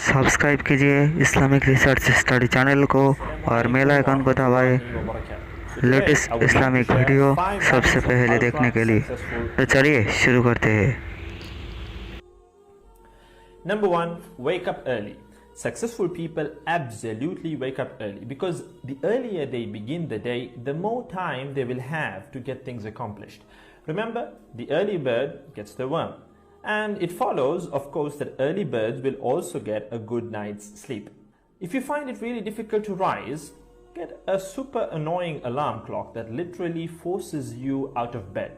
Subscribe कीजिए Islamic research study channel को और बेल आइकन को दबाएं लेटेस्ट इस्लामिक वीडियो सबसे पहले देखने के लिए। तो चलिए शुरू करते हैं। Number one, wake up early. Successful people absolutely wake up early because the earlier they begin the day, the more time they will have to get things accomplished. Remember, the early bird gets the worm. And it follows, of course, that early birds will also get a good night's sleep. If you find it really difficult to rise, get a super annoying alarm clock that literally forces you out of bed.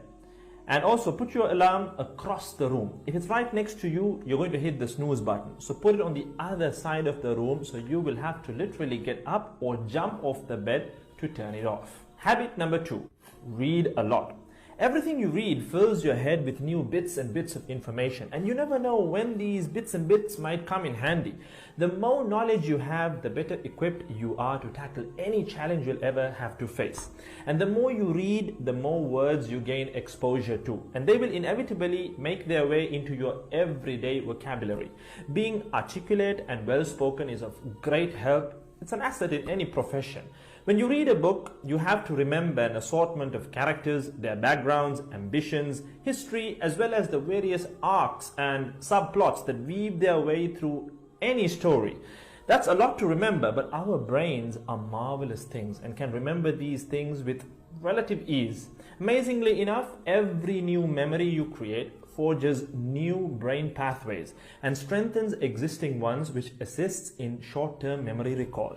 And also put your alarm across the room. If it's right next to you, you're going to hit the snooze button. So put it on the other side of the room so you will have to literally get up or jump off the bed to turn it off. Habit number two, read a lot. Everything you read fills your head with new bits and bits of information, and you never know when these bits and bits might come in handy. The more knowledge you have, the better equipped you are to tackle any challenge you'll ever have to face. And the more you read, the more words you gain exposure to, and they will inevitably make their way into your everyday vocabulary. Being articulate and well-spoken is of great help. It's an asset in any profession. When you read a book, you have to remember an assortment of characters, their backgrounds, ambitions, history, as well as the various arcs and subplots that weave their way through any story. That's a lot to remember, but our brains are marvelous things and can remember these things with relative ease. Amazingly enough, every new memory you create forges new brain pathways and strengthens existing ones, which assists in short-term memory recall.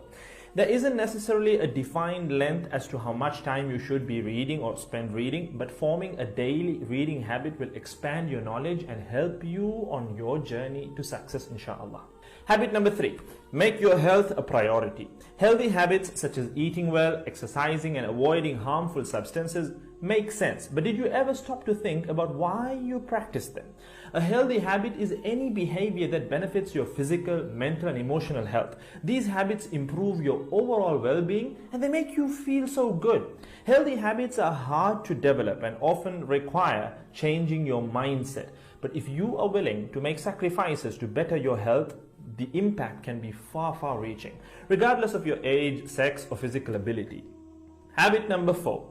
There isn't necessarily a defined length as to how much time you should be reading or spend reading, but forming a daily reading habit will expand your knowledge and help you on your journey to success, inshallah. Habit number three, make your health a priority. Healthy habits such as eating well, exercising, and avoiding harmful substances make sense, but did you ever stop to think about why you practice them? A healthy habit is any behavior that benefits your physical, mental, and emotional health. These habits improve your overall well-being and they make you feel so good. Healthy habits are hard to develop and often require changing your mindset. But if you are willing to make sacrifices to better your health, the impact can be far, far reaching, regardless of your age, sex, or physical ability. Habit number four,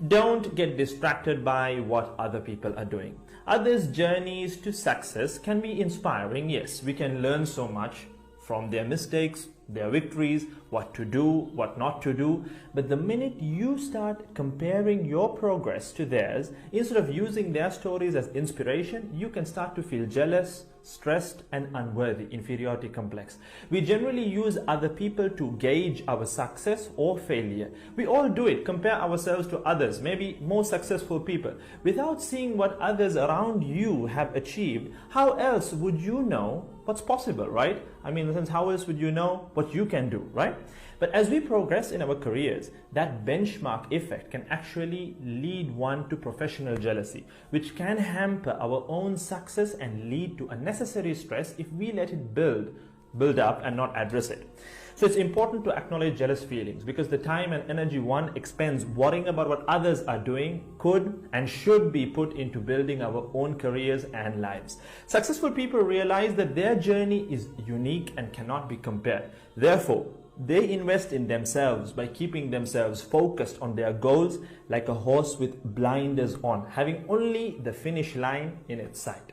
don't get distracted by what other people are doing. Others' journeys to success can be inspiring. Yes, we can learn so much from their mistakes, their victories, what to do, what not to do. But the minute you start comparing your progress to theirs, instead of using their stories as inspiration, you can start to feel jealous, stressed, and unworthy, inferiority complex. We generally use other people to gauge our success or failure. We all do it, compare ourselves to others, maybe more successful people. Without seeing what others around you have achieved, how else would you know what's possible, right? I mean, in the sense, how else would you know what you can do, right? But as we progress in our careers, that benchmark effect can actually lead one to professional jealousy, which can hamper our own success and lead to unnecessary stress if we let it build up and not address it. So it's important to acknowledge jealous feelings because the time and energy one expends worrying about what others are doing could and should be put into building our own careers and lives. Successful people realize that their journey is unique and cannot be compared. Therefore, they invest in themselves by keeping themselves focused on their goals like a horse with blinders on, having only the finish line in its sight.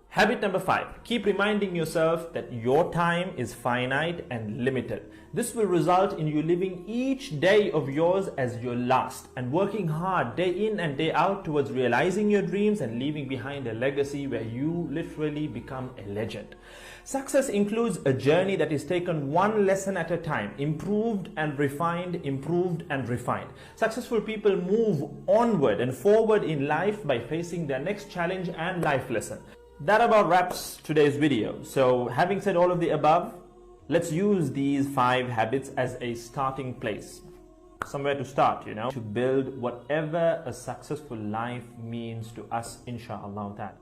Habit number five, keep reminding yourself that your time is finite and limited. This will result in you living each day of yours as your last and working hard day in and day out towards realizing your dreams and leaving behind a legacy where you literally become a legend. Success includes a journey that is taken one lesson at a time, improved and refined, improved and refined. Successful people move onward and forward in life by facing their next challenge and life lesson. That about wraps today's video. So having said all of the above, let's use these 5 habits as a starting place. Somewhere to start, to build whatever a successful life means to us, inshallah.